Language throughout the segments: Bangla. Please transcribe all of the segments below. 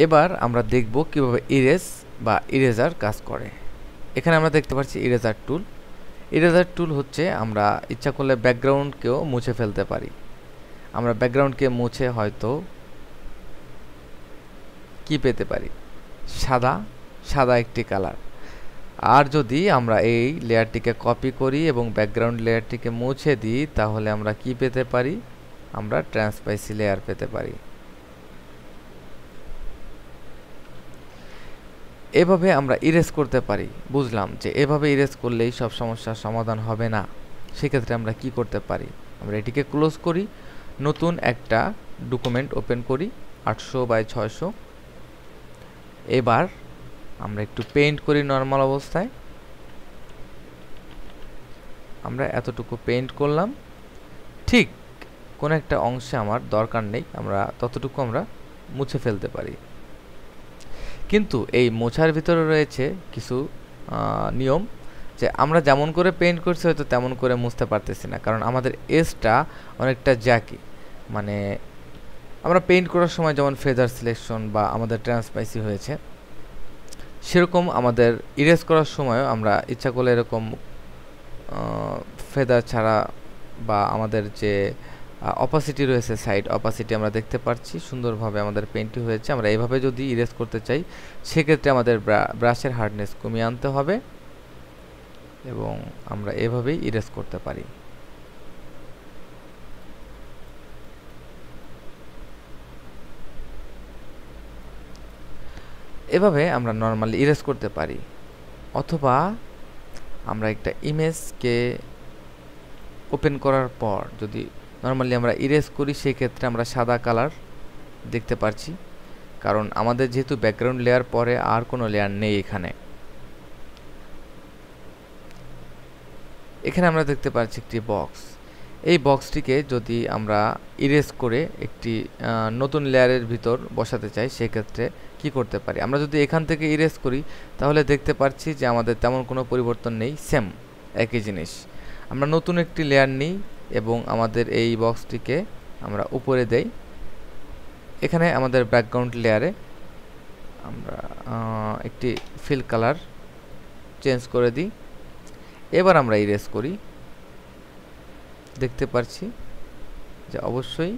এবার আমরা দেখব কিভাবে ইরেজ বা ইরেজার কাজ করে। এখানে আমরা দেখতে পাচ্ছি ইরেজার টুল। ইরেজার টুল হচ্ছে আমরা ইচ্ছা করলে ব্যাকগ্রাউন্ডকেও মুছে ফেলতে পারি। আমরা ব্যাকগ্রাউন্ডকে মুছে হয়তো কি পেতে পারি, সাদা সাদা একটি কালার। আর যদি আমরা এই লেয়ারটিকে কপি করি এবং ব্যাকগ্রাউন্ড লেয়ারটিকে মুছে দিই, তাহলে আমরা কি পেতে পারি, আমরা ট্রান্সপারেন্সি লেয়ার পেতে পারি। এভাবে আমরা ইরেজ করতে পারি। বুঝলাম যে এভাবে ইরেজ করলেই সব সমস্যার সমাধান হবে না। সেক্ষেত্রে আমরা কি করতে পারি, আমরা এটিকে ক্লোজ করি, নতুন একটা ডকুমেন্ট ওপেন করি 800x600। এবার আমরা একটু পেইন্ট করি নর্মাল অবস্থায়। আমরা এতটুকু পেইন্ট করলাম, ঠিক কোন একটা অংশে আমার দরকার নেই, আমরা ততটুকু আমরা মুছে ফেলতে পারি। কিন্তু এই মোছার ভিতরে রয়েছে কিছু নিয়ম, যে আমরা যেমন করে পেইন্ট করছি হয়তো তেমন করে মুছতে পারতেছি না, কারণ আমাদের এজটা অনেকটা জ্যাকি। মানে আমরা পেইন্ট করার সময় যেমন ফেদার সিলেকশন বা আমাদের ট্রান্সপারেন্সি হয়েছে, সেরকম আমাদের ইরেজ করার সময়ও আমরা ইচ্ছা করলে এরকম ফেদার ছাড়া বা আমাদের যে অপাসিটি রয়েছে, সাইড অপাসিটি আমরা দেখতে পাচ্ছি সুন্দরভাবে আমাদের পেইন্টটি হয়েছে। আমরা এইভাবে যদি ইরেজ করতে চাই, সেক্ষেত্রে আমাদের ব্রাশের হার্ডনেস কমিয়ে আনতে হবে এবং আমরা এভাবেই ইরেজ করতে পারি। এভাবে আমরা নর্মালি ইরেজ করতে পারি। অথবা আমরা একটা ইমেজকে ওপেন করার পর যদি নর্মালি আমরা ইরেজ করি, সেক্ষেত্রে আমরা সাদা কালার দেখতে পাচ্ছি, কারণ আমাদের যেহেতু ব্যাকগ্রাউন্ড লেয়ার পরে আর কোনো লেয়ার নেই। এখানে আমরা দেখতে পাচ্ছি একটি বক্স। এই বক্সটিকে যদি আমরা ইরেজ করে একটি নতুন লেয়ারের ভিতর বসাতে চাই, সেক্ষেত্রে কি করতে পারি, আমরা যদি এখান থেকে ইরেজ করি তাহলে দেখতে পাচ্ছি যে আমাদের তেমন কোনো পরিবর্তন নেই, সেম একই জিনিস। আমরা নতুন একটি লেয়ার নিই এবং আমাদের এই বক্সটিকে আমরা উপরে দেই। এখানে আমাদের ব্যাকগ্রাউন্ড লেয়ারে আমরা একটি ফিল কালার চেঞ্জ করে দিই। এবার আমরা ইরেজ করি, দেখতে পাচ্ছি যে অবশ্যই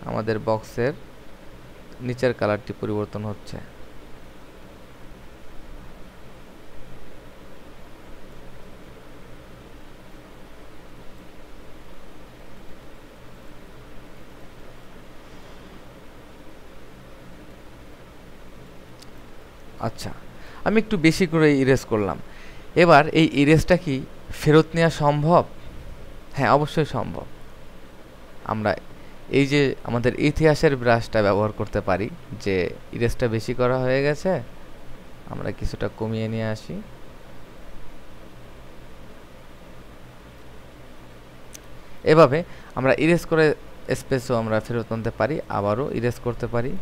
আমাদের বক্সের নিচের কালারটি পরিবর্তন হচ্ছে। আচ্ছা, আমি একটু বেশি করে ইরেজ করলাম। এবার এই ইরেজটা কি ফেরত নেওয়া সম্ভব? হ্যাঁ, অবশ্যই সম্ভব। আমরা এই যে আমাদের ইতিহাসের ব্রাশটা ব্যবহার করতে পারি, যে ইরেজটা বেশি করা হয়ে গেছে, আমরা কিছুটা কমিয়ে নিয়ে আসি। এভাবে আমরা ইরেজ করে স্পেসও আমরা ফেরত আনতে পারি, আবারও ইরেজ করতে পারি।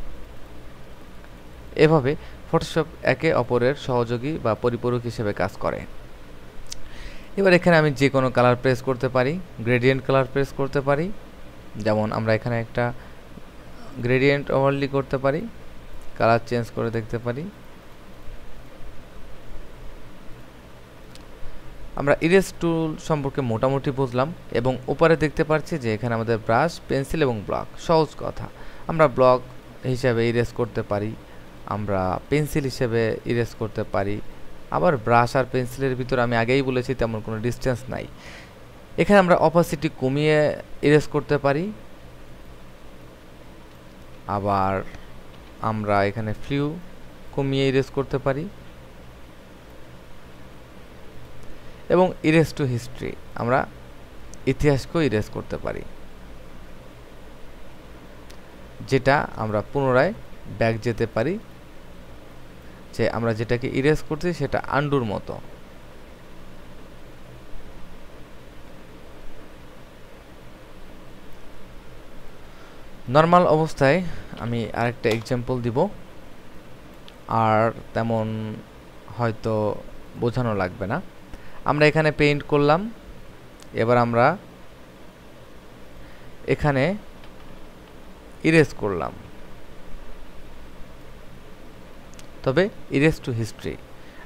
এভাবে ফটোশপ একে অপরের সহযোগী বা পরিপূরক হিসেবে কাজ করে। এবার এখানে আমি যে কোনো কালার প্রেস করতে পারি, গ্রেডিয়েন্ট কালার প্রেস করতে পারি। যেমন আমরা এখানে একটা গ্রেডিয়েন্ট ওভারলি করতে পারি, কালার চেঞ্জ করে দেখতে পারি। আমরা ইরেজ টুল সম্পর্কে মোটামুটি বুঝলাম এবং উপরে দেখতে পাচ্ছি যে এখানে আমাদের ব্রাশ, পেন্সিল এবং ব্লক। সহজ কথা, আমরা ব্লক হিসাবে ইরেজ করতে পারি, আমরা পেন্সিল হিসেবে ইরেজ করতে পারি, আবার ব্রাশ আর পেন্সিলের ভিতর আমি আগেই বলেছি তেমন কোনো ডিস্টেন্স নাই। এখানে আমরা অপাসিটি কমিয়ে ইরেজ করতে পারি, আবার আমরা এখানে ফ্লিউ কমিয়ে ইরেজ করতে পারি এবং ইরেজ টু হিস্ট্রি, আমরা ইতিহাসকেও ইরেজ করতে পারি, যেটা আমরা পুনরায় ব্যাক যেতে পারি, যে আমরা যেটাকে ইরেজ করছি সেটা আন্ডুর মতো। নর্মাল অবস্থায় আমি আরেকটা এক্সাম্পল দিব, আর তেমন হয়তো বোঝানো লাগবে না। আমরা এখানে পেইন্ট করলাম, এবার আমরা এখানে ইরেজ করলাম। তবে ইরেজ টু হিস্ট্রি,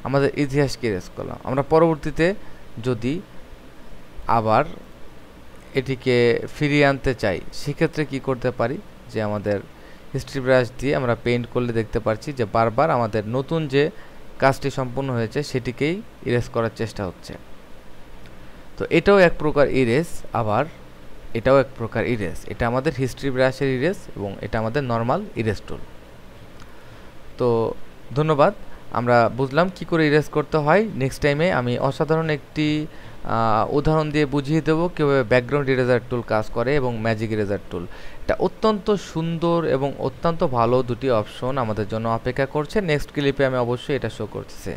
আমাদের ইতিহাসকে ইরেজ করলাম। আমরা পরবর্তীতে যদি আবার এটিকে ফিরিয়ে আনতে চাই সেক্ষেত্রে কি করতে পারি, যে আমাদের হিস্ট্রি ব্রাশ দিয়ে আমরা পেইন্ট করলে দেখতে পাচ্ছি যে বারবার আমাদের নতুন যে কাজটি সম্পূর্ণ হয়েছে সেটিকেই ইরেজ করার চেষ্টা হচ্ছে। তো এটাও এক প্রকার ইরেজ, আবার এটাও এক প্রকার ইরেজ। এটা আমাদের হিস্ট্রি ব্রাশের ইরেজ এবং এটা আমাদের নর্মাল ইরেজ টুল। তো ধন্যবাদ, আমরা বুঝলাম কি করে ইরেজ করতে হয়। নেক্সট টাইমে আমি অসাধারণ একটি উদাহরণ দিয়ে বুঝিয়ে দেবো কীভাবে ব্যাকগ্রাউন্ড ইরেজার টুল কাজ করে এবং ম্যাজিক ইরেজার টুল। এটা অত্যন্ত সুন্দর এবং অত্যন্ত ভালো দুটি অপশন আমাদের জন্য অপেক্ষা করছে। নেক্সট ক্লিপে আমি অবশ্যই এটা শো করতেছি।